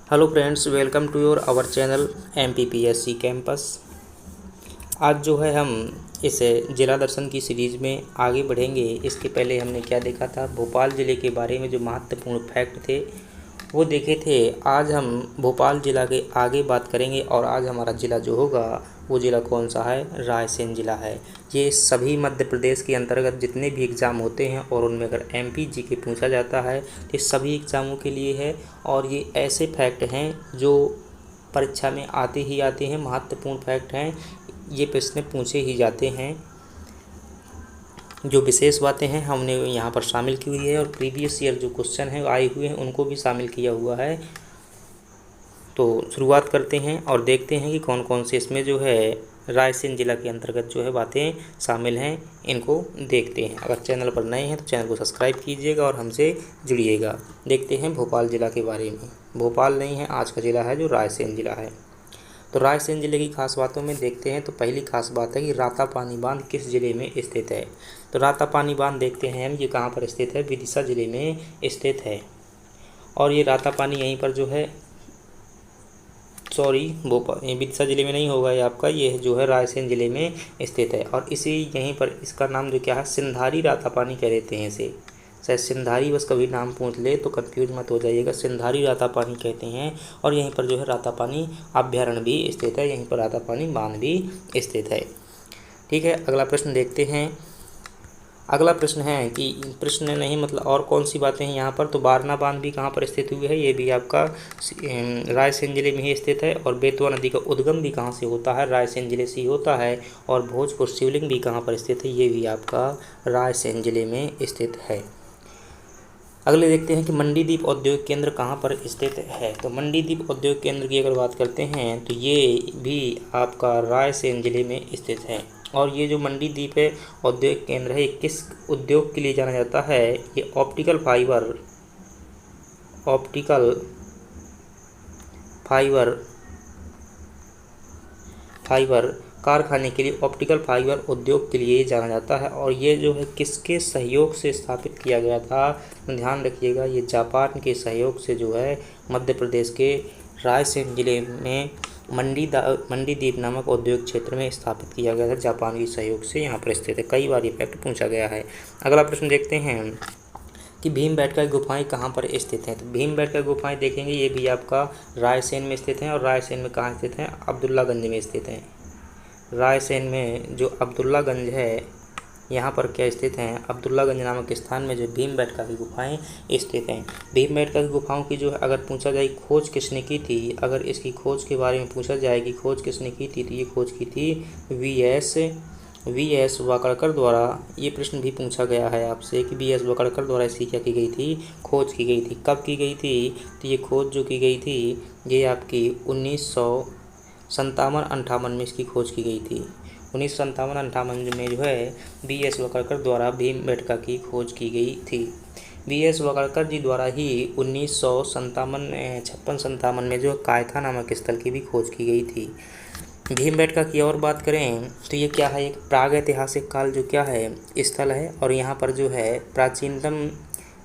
Hello friends, welcome to your our channel MPPSC campus. आज जो है हम इस जिला दर्शन की सीरीज़ में आगे बढ़ेंगे। इसके पहले हमने क्या देखा था, भोपाल ज़िले के बारे में जो महत्वपूर्ण फैक्ट थे वो देखे थे। आज हम भोपाल ज़िला के आगे बात करेंगे और आज हमारा ज़िला जो होगा वो ज़िला कौन सा है, रायसेन ज़िला है। ये सभी मध्य प्रदेश के अंतर्गत जितने भी एग्ज़ाम होते हैं और उनमें अगर MPG के पूछा जाता है तो ये सभी एग्ज़ामों के लिए है। और ये ऐसे फैक्ट हैं जो परीक्षा में आते ही आते हैं, महत्वपूर्ण फैक्ट हैं, ये प्रश्न पूछे ही जाते हैं। जो विशेष बातें हैं हमने यहाँ पर शामिल की हुई है और प्रीवियस ईयर जो क्वेश्चन हैं आए हुए हैं उनको भी शामिल किया हुआ है। तो शुरुआत करते हैं और देखते हैं कि कौन कौन से इसमें जो है रायसेन ज़िला के अंतर्गत जो है बातें शामिल हैं, इनको देखते हैं। अगर चैनल पर नए हैं तो चैनल को सब्सक्राइब कीजिएगा और हमसे जुड़िएगा। देखते हैं भोपाल ज़िला के बारे में। भोपाल नहीं है, आज का ज़िला है जो रायसेन ज़िला है। तो रायसेन ज़िले की खास बातों में देखते हैं। तो पहली खास बात है कि रातापानी बांध किस ज़िले में स्थित है। तो रातापानी बांध देखते हैं हम, ये कहाँ पर स्थित है, विदिशा ज़िले में स्थित है। और ये रातापानी यहीं पर जो है, भोपाल विदिशा ज़िले में नहीं होगा ये आपका, ये जो है रायसेन ज़िले में स्थित है। और इसी यहीं पर इसका नाम जो क्या है, सिंधारी रातापानी कह देते हैं इसे। शायद सिंधारी बस कभी नाम पूछ ले तो कंफ्यूज मत हो जाइएगा, सिंधारी रातापानी कहते हैं। और यहीं पर जो है रातापानी अभ्यारण्य भी स्थित है, यहीं पर रातापानी बांध भी स्थित है। ठीक है, अगला प्रश्न देखते हैं। अगला प्रश्न है कि प्रश्न नहीं मतलब और कौन सी बातें हैं यहाँ पर। तो बारना बांध भी कहाँ पर स्थित हुई है, ये भी आपका रायसेन ज़िले में ही स्थित है। और बेतवा नदी का उद्गम भी कहाँ से होता है, रायसेन ज़िले से ही होता है। और भोजपुर शिवलिंग भी कहाँ पर स्थित है, ये भी आपका रायसेन ज़िले में स्थित है। अगले देखते हैं कि मंडीदीप औद्योगिक केंद्र कहाँ पर स्थित है। तो मंडीदीप औद्योगिक केंद्र की अगर बात करते हैं तो ये भी आपका रायसेन ज़िले में स्थित है। और ये जो मंडीदीप है औद्योगिक केंद्र है, ये किस उद्योग के लिए जाना जाता है, ये ऑप्टिकल फाइबर कारखाने के लिए, ऑप्टिकल फाइबर उद्योग के लिए जाना जाता है। और ये जो है किसके सहयोग से स्थापित किया गया था, ध्यान रखिएगा, ये जापान के सहयोग से जो है मध्य प्रदेश के रायसेन जिले में मंडीदीप नामक औद्योगिक क्षेत्र में स्थापित किया गया था, जापान के सहयोग से यहाँ पर स्थित है। कई बार ये फैक्ट पूछा गया है। अगला प्रश्न देखते हैं कि भीमबेटका की गुफाएं कहाँ पर स्थित हैं। तो भीमबेटका गुफाएं देखेंगे, ये भी आपका रायसेन में स्थित हैं। और रायसेन में कहाँ स्थित हैं, अब्दुल्लागंज में स्थित हैं। रायसेन में जो अब्दुल्लागंज है यहाँ पर क्या स्थित हैं, अब्दुल्लागंज नामक स्थान में जो भीमबेटका की गुफाएं स्थित हैं। भीमबेटका की गुफाओं की जो है अगर पूछा जाए खोज किसने की थी, अगर इसकी खोज के बारे में पूछा जाए कि खोज किसने की थी, तो ये खोज की थी वी एस वाकड़कर द्वारा। ये प्रश्न भी पूछा गया है आपसे कि वी एस वाकड़कर द्वारा इसकी क्या की गई थी, खोज की गई थी। कब की गई थी, तो ये खोज जो की गई थी ये आपकी 1957-58 में इसकी खोज की गई थी। 1957-58 में जो है वी.एस. वाकड़कर द्वारा भीमबेटका की खोज की गई थी। वी.एस. वाकड़कर जी द्वारा ही 1956-57 में जो कायथा नामक स्थल की भी खोज की गई थी। भीमबेटका की और बात करें तो ये क्या है, एक प्रागैतिहासिक काल जो क्या है स्थल है। और यहाँ पर जो है प्राचीनतम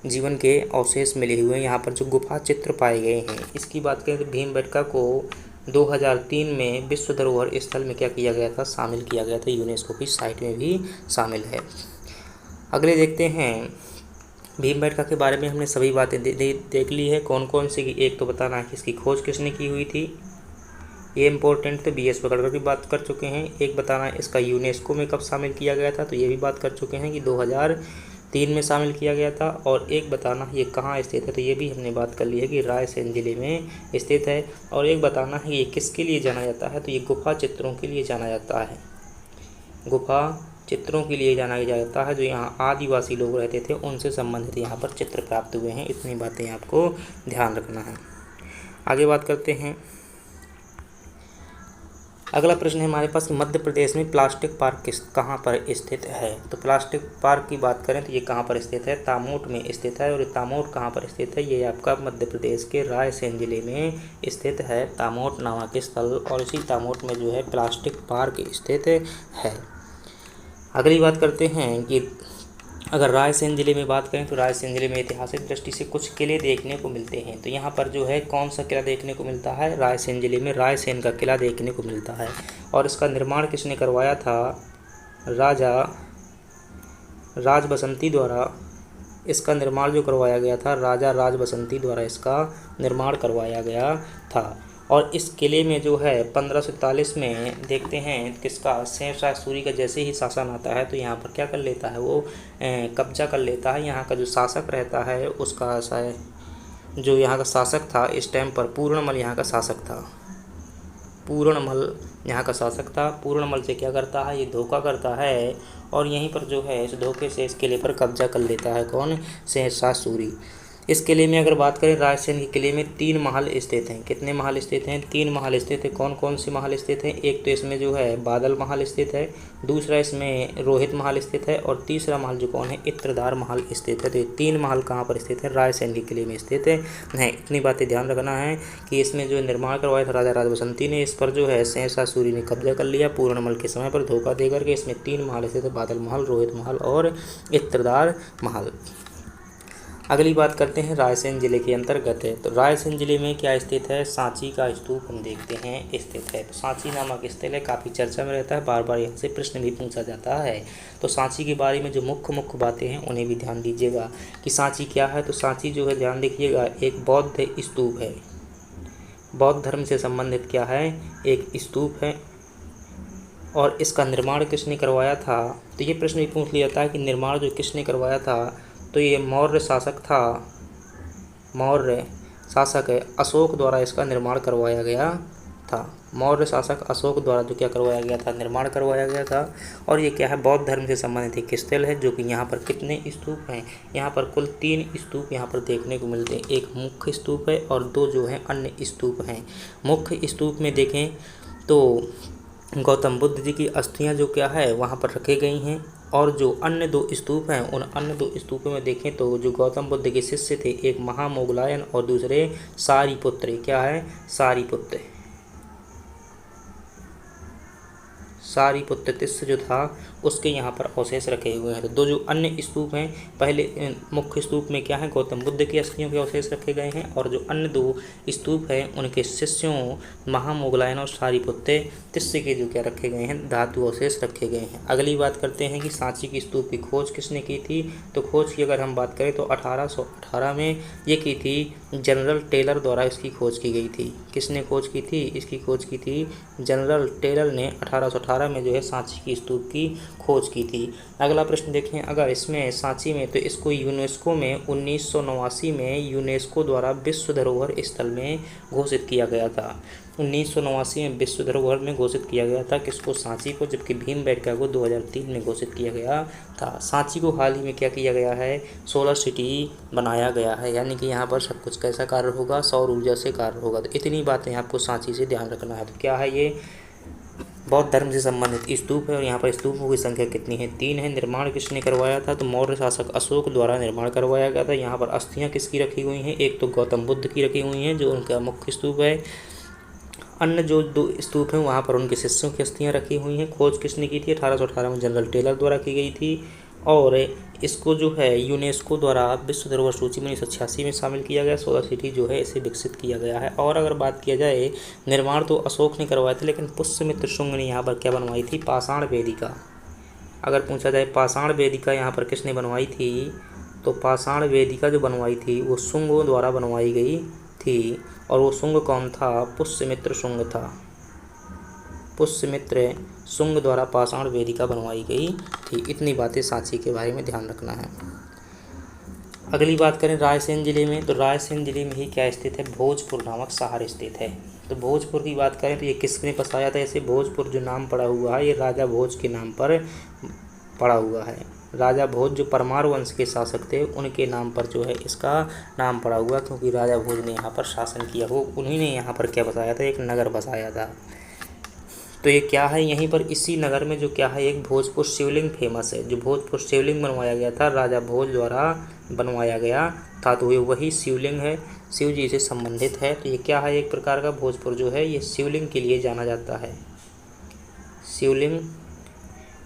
जीवन के अवशेष मिले हुए हैं। यहाँ पर जो गुफा चित्र पाए गए हैं, इसकी बात करें तो भीमबेटका को 2003 में विश्व धरोहर स्थल में क्या किया गया था, शामिल किया गया था, यूनेस्को की साइट में भी शामिल है। अगले देखते हैं, भीमबेटका के बारे में हमने सभी बातें देख ली है। कौन कौन सी, एक तो बताना है कि इसकी खोज किसने की हुई थी, ये इंपॉर्टेंट, तो वी.एस. वाकड़कर की बात कर चुके हैं। एक बताना है इसका यूनेस्को में कब शामिल किया गया था, तो ये भी बात कर चुके हैं कि 2003 में शामिल किया गया था। और एक बताना ये कहाँ स्थित है, तो ये भी हमने बात कर ली है कि रायसेन ज़िले में स्थित है। और एक बताना है ये किसके लिए जाना जाता है, तो ये गुफा चित्रों के लिए जाना जाता है, गुफा चित्रों के लिए जाना जाता है। जो यहाँ आदिवासी लोग रहते थे उनसे संबंधित यहाँ पर चित्र प्राप्त हुए हैं। इतनी बातें आपको ध्यान रखना है। आगे बात करते हैं। अगला प्रश्न है हमारे पास, मध्य प्रदेश में प्लास्टिक पार्क कहाँ पर स्थित है। तो प्लास्टिक पार्क की बात करें तो ये कहाँ पर स्थित है, तामोट में स्थित है। और ये तामोट कहाँ पर स्थित है, ये आपका मध्य प्रदेश के रायसेन ज़िले में स्थित है, तामोट नामक स्थल। और इसी तामोट में जो है प्लास्टिक पार्क स्थित है। अगली बात करते हैं कि अगर रायसेन ज़िले में बात करें तो रायसेन ज़िले में ऐतिहासिक दृष्टि से कुछ किले देखने को मिलते हैं। तो यहाँ पर जो है कौन सा किला देखने को मिलता है, रायसेन ज़िले में रायसेन का किला देखने को मिलता है। और इसका निर्माण किसने करवाया था, राजा राजबसंती द्वारा इसका निर्माण जो करवाया गया था, राजा राजबसंती द्वारा इसका निर्माण करवाया गया था। और इस किले में जो है 1547 में देखते हैं किसका, शेरशाह सूरी का जैसे ही शासन आता है तो यहाँ पर क्या कर लेता है, वो कब्जा कर लेता है। यहाँ का जो शासक रहता है उसका जो यहाँ का शासक था इस टाइम पर पूर्णमल यहाँ का शासक था। पूर्णमल यहाँ का शासक था। पूर्णमल से क्या करता है, ये धोखा करता है और यहीं पर जो है इस धोखे से इस किले पर कब्जा कर लेता है। कौन, शेरशाह सूरी। इस किले में अगर बात करें, रायसेन के किले में 3 महल स्थित हैं। कितने महल स्थित हैं, 3 महल स्थित हैं। कौन कौन से महल स्थित हैं, एक तो इसमें जो है बादल महल स्थित है, दूसरा इसमें रोहित महल स्थित है और तीसरा महल जो कौन है, इत्रदार महल स्थित है। तो ये 3 महल कहाँ पर स्थित है, रायसेन के किले में स्थित है। इतनी बातें ध्यान रखना है कि इसमें जो निर्माण करवाया था राजा राजबसंती ने, इस पर जो है शेरशाह सूरी ने कब्जा कर लिया पूर्णमल के समय पर धोखा दे करके। इसमें 3 महल स्थित है, बादल महल, रोहित महल और इत्रदार महल। अगली बात करते हैं रायसेन जिले के अंतर्गत है। तो रायसेन जिले में क्या स्थित है, सांची का स्तूप हम देखते हैं स्थित है। तो सांची नामक स्थल है, काफ़ी चर्चा में रहता है, बार बार यहाँ से प्रश्न भी पूछा जाता है। तो सांची के बारे में जो मुख्य बातें हैं उन्हें भी ध्यान दीजिएगा कि सांची क्या है। तो सांची जो है ध्यान देखिएगा, एक बौद्ध स्तूप है, बौद्ध धर्म से संबंधित क्या है, एक स्तूप है। और इसका निर्माण किसने करवाया था, तो ये प्रश्न भी पूछ लिया जाता है कि निर्माण जो किसने करवाया था। तो ये मौर्य शासक था, मौर्य शासक है अशोक द्वारा इसका निर्माण करवाया गया था। मौर्य शासक अशोक द्वारा जो क्या करवाया गया था, निर्माण करवाया गया था। और ये क्या है, बौद्ध धर्म से संबंधित एक स्थल है। जो कि यहाँ पर कितने स्तूप हैं, यहाँ पर कुल 3 स्तूप यहाँ पर देखने को मिलते हैं। एक मुख्य स्तूप है और 2 जो हैं अन्य स्तूप हैं। मुख्य स्तूप में देखें तो गौतम बुद्ध जी की अस्थियाँ जो क्या है वहाँ पर रखी गई हैं। और जो अन्य 2 स्तूप हैं, उन अन्य 2 स्तूपों में देखें तो जो गौतम बुद्ध के शिष्य थे, एक महामोगलायन और दूसरे सारिपुत्र। क्या है, सारिपुत्र। सारिपुत्र तिस्स जो था उसके यहाँ पर अवशेष रखे हुए हैं। तो 2 जो अन्य स्तूप हैं, पहले मुख्य स्तूप में क्या है, गौतम बुद्ध की अस्थियों के अवशेष रखे गए हैं। और जो अन्य 2 स्तूप हैं उनके शिष्यों महामोगलायन और सारिपुत्र तिस्स के जो क्या रखे गए हैं, धातु अवशेष रखे गए हैं। अगली बात करते हैं कि सांची की स्तूप की खोज किसने की थी। तो खोज की अगर हम बात करें तो 1818 में ये की थी, जनरल टेलर द्वारा इसकी खोज की गई थी। किसने खोज की थी, इसकी खोज की थी जनरल टेलर ने 1818 में जो है सांची की स्तूप की खोज की थी। अगला प्रश्न देखें, अगर इसमें सांची में, तो इसको यूनेस्को में 1989 में यूनेस्को द्वारा विश्व धरोहर स्थल में घोषित किया गया था। 1989 में विश्व धरोहर में घोषित किया गया था किसको, सांची को, जबकि भीमबेटका को 2003 में घोषित किया गया था। सांची को हाल ही में क्या किया गया है, सोलर सिटी बनाया गया है, यानी कि यहाँ पर सब कुछ कैसा कार्य होगा, सौर ऊर्जा से कार्य होगा। तो इतनी बातें आपको सांची से ध्यान रखना है। तो क्या है, ये बौद्ध धर्म से संबंधित स्तूप है। और यहाँ पर स्तूपों की संख्या कितनी है, 3 है। निर्माण किसने करवाया था, तो मौर्य शासक अशोक द्वारा निर्माण करवाया गया था। यहाँ पर अस्थियाँ किसकी रखी हुई हैं, एक तो गौतम बुद्ध की रखी हुई हैं जो उनका मुख्य स्तूप है। अन्य जो 2 स्तूप हैं वहाँ पर उनके शिष्यों की अस्थियाँ रखी हुई हैं। खोज किसने की थी, 1818 में जनरल टेलर द्वारा की गई थी। और इसको जो है यूनेस्को द्वारा विश्व धरोहर सूची में 1986 में शामिल किया गया। सोलर सिटी जो है इसे विकसित किया गया है। और अगर बात किया जाए, निर्माण तो अशोक ने करवाया था, लेकिन पुष्यमित्र शुंग ने यहाँ पर क्या बनवाई थी, पाषाण वेदिका। अगर पूछा जाए पाषाण वेदिका यहाँ पर किसने बनवाई थी, तो पाषाण वेदिका जो बनवाई थी वो शुंगों द्वारा बनवाई गई थी। और वो शुंग कौन था, पुष्यमित्र शुंग था। पुष्यमित्र शुंग द्वारा पाषाण वेदिका बनवाई गई थी। इतनी बातें सांची के बारे में ध्यान रखना है। अगली बात करें रायसेन जिले में, तो रायसेन जिले में ही क्या स्थित है, भोजपुर नामक शहर स्थित है। तो भोजपुर की बात करें तो ये किसने बसाया था, ऐसे भोजपुर जो नाम पड़ा हुआ है ये राजा भोज के नाम पर पड़ा हुआ है। राजा भोज जो परमार वंश के शासक थे उनके नाम पर जो है इसका नाम पड़ा हुआ, क्योंकि राजा भोज ने यहाँ पर शासन किया हो, उन्हीं ने यहाँ पर क्या बसाया था, एक नगर बसाया था। तो ये क्या है, यहीं पर इसी नगर में जो क्या है, एक भोजपुर शिवलिंग फेमस है। जो भोजपुर शिवलिंग बनवाया गया था राजा भोज द्वारा बनवाया गया था, तो ये वही शिवलिंग है, शिव जी से संबंधित है। तो ये क्या है, एक प्रकार का भोजपुर जो है ये शिवलिंग के लिए जाना जाता है। शिवलिंग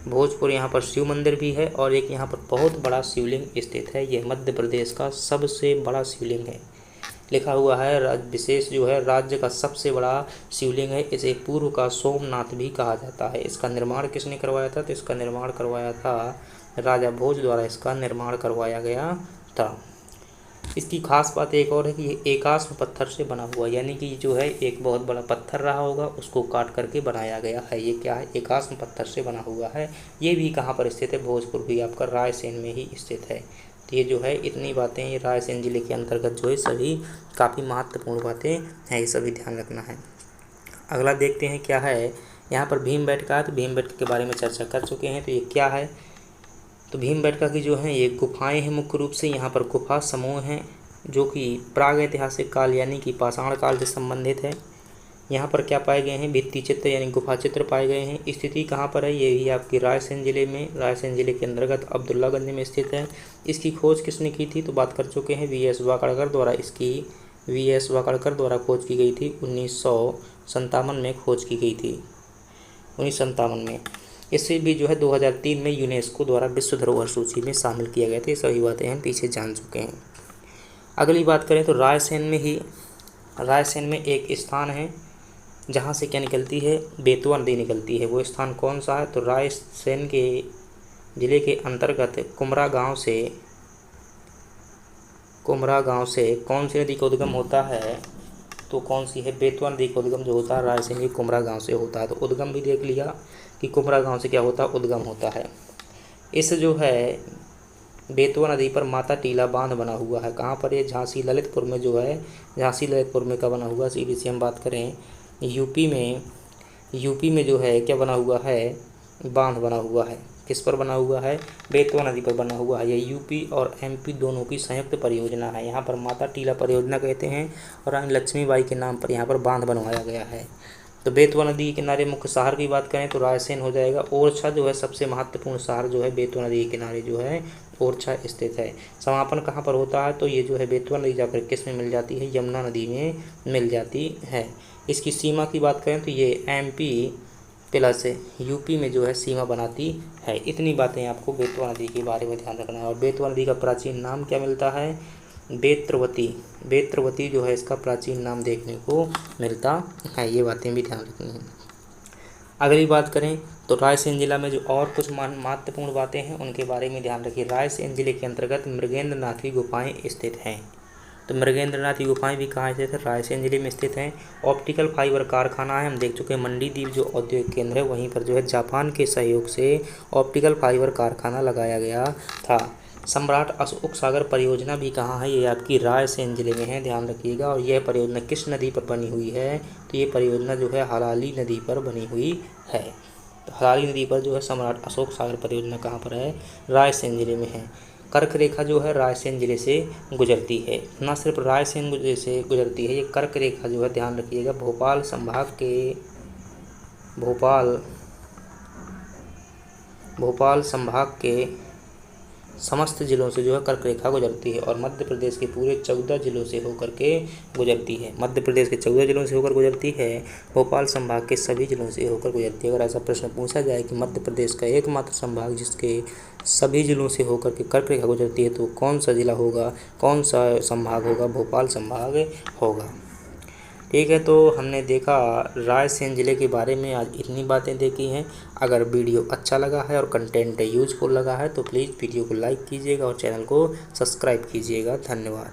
भोजपुर यहाँ पर शिव मंदिर भी है और एक यहाँ पर बहुत बड़ा शिवलिंग स्थित है। यह मध्य प्रदेश का सबसे बड़ा शिवलिंग है। लिखा हुआ है विशेष जो है राज्य का सबसे बड़ा शिवलिंग है। इसे पूर्व का सोमनाथ भी कहा जाता है। इसका निर्माण किसने करवाया था? तो इसका निर्माण करवाया था राजा भोज द्वारा इसका निर्माण करवाया गया था। इसकी खास बात एक और है कि ये एकाश्म पत्थर से बना हुआ, यानी कि जो है एक बहुत बड़ा पत्थर रहा होगा, उसको काट करके बनाया गया है। ये क्या है? एकाश्म पत्थर से बना हुआ है। ये भी कहाँ पर स्थित है? भोजपुर भी आपका रायसेन में ही स्थित है। तो ये जो है इतनी बातें ये रायसेन जिले के अंतर्गत जो है सभी काफ़ी महत्वपूर्ण बातें हैं, ये सभी ध्यान रखना है। अगला देखते हैं क्या है। यहाँ पर भीमबेटका है, तो भीमबेटका के बारे में चर्चा कर चुके हैं। तो ये क्या है? तो भीमबेटका की जो है ये गुफाएं हैं। मुख्य रूप से यहाँ पर गुफा समूह हैं जो कि प्राग ऐतिहासिक काल यानी कि पाषाण काल से संबंधित है। यहाँ पर क्या पाए गए हैं? भित्ति चित्र यानी गुफा चित्र पाए गए हैं। स्थिति कहाँ पर है? ये भी आपकी रायसेन जिले में, रायसेन जिले के अंतर्गत अब्दुल्लागंज में स्थित है। इसकी खोज किसने की थी? तो बात कर चुके हैं वी.एस. वाकड़कर द्वारा। इसकी वी.एस. वाकड़कर द्वारा खोज की गई थी। 1957 में खोज की गई थी, 1957 में। इसे भी जो है 2003 में यूनेस्को द्वारा विश्व धरोहर सूची में शामिल किया गया था। ये सभी बातें हम पीछे जान चुके हैं। अगली बात करें तो रायसेन में एक स्थान है जहाँ से क्या निकलती है? बेतवा नदी निकलती है। वो स्थान कौन सा है? तो रायसेन के ज़िले के अंतर्गत कुमरा गांव से कौन सी नदी का उद्गम होता है? तो कौन सी है? बेतवा नदी का उद्गम जो होता है रायसेन के कुमरा गांव से होता है। तो उद्गम भी देख लिया कि कुमरा गांव से क्या होता है? उद्गम होता है। इस जो है बेतवा नदी पर माता टीला बांध बना हुआ है। कहाँ पर? ये झांसी ललितपुर में जो है, झांसी ललितपुर में का बना हुआ। सीधी से हम बात करें यूपी में जो है क्या बना हुआ है? बांध बना हुआ है। किस पर बना हुआ है? बेतवा नदी पर बना हुआ है। यह यूपी और एमपी दोनों की संयुक्त परियोजना है। यहाँ पर माता टीला परियोजना कहते हैं और रानी लक्ष्मीबाई के नाम पर यहाँ पर बांध बनवाया गया है। तो बेतवा नदी के किनारे मुख्य शहर की बात करें तो रायसेन हो जाएगा। ओरछा जो है सबसे महत्वपूर्ण शहर जो है बेतवा नदी के किनारे जो है ओरछा स्थित है। समापन कहाँ पर होता है? तो ये जो है बेतवा नदी जाकर किस में मिल जाती है? यमुना नदी में मिल जाती है। इसकी सीमा की बात करें तो ये एमपी प्लस यूपी में जो है सीमा बनाती है। इतनी बातें आपको बेतवा नदी के बारे में ध्यान रखना है। और बेतवा नदी का प्राचीन नाम क्या मिलता है? बेत्रवती जो है इसका प्राचीन नाम देखने को मिलता है। ये बातें भी ध्यान रखनी है। अगली बात करें तो रायसेन जिला में जो और कुछ महत्वपूर्ण बातें हैं उनके बारे में ध्यान रखिए। रायसेन जिले के अंतर्गत मृगेंद्रनाथ की गुफाएं स्थित हैं। तो मृगेंद्रनाथ की गुफाएं भी कहाँ स्थित है? रायसेन जिले में स्थित हैं। ऑप्टिकल फाइबर कारखाना है, हम देख चुके हैं। मंडीदीप जो औद्योगिक केंद्र है वहीं पर जो है जापान के सहयोग से ऑप्टिकल फाइबर कारखाना लगाया गया था। सम्राट अशोक सागर परियोजना भी कहाँ है? ये आपकी रायसेन जिले में है, ध्यान रखिएगा। और यह परियोजना किस नदी पर बनी हुई है? तो ये परियोजना जो है हलाली नदी पर बनी हुई है। तो हलाली नदी पर जो है सम्राट अशोक सागर परियोजना कहाँ पर है? रायसेन जिले में है। कर्क रेखा जो है रायसेन जिले से गुजरती है। न सिर्फ रायसेन जिले से गुजरती है, ये कर्क रेखा जो है ध्यान रखिएगा भोपाल संभाग के समस्त जिलों से जो है कर्क रेखा गुजरती है और मध्य प्रदेश के पूरे 14 जिलों से होकर के गुजरती है। मध्य प्रदेश के 14 जिलों से होकर गुजरती है, भोपाल संभाग के सभी जिलों से होकर गुजरती है। अगर ऐसा प्रश्न पूछा जाए कि मध्य प्रदेश का एकमात्र संभाग जिसके सभी जिलों से होकर के कर्क रेखा गुजरती है तो कौन सा जिला होगा, कौन सा संभाग होगा? भोपाल संभाग होगा। ठीक है, तो हमने देखा रायसेन ज़िले के बारे में आज इतनी बातें देखी हैं। अगर वीडियो अच्छा लगा है और कंटेंट यूजफुल लगा है तो प्लीज़ वीडियो को लाइक कीजिएगा और चैनल को सब्सक्राइब कीजिएगा। धन्यवाद।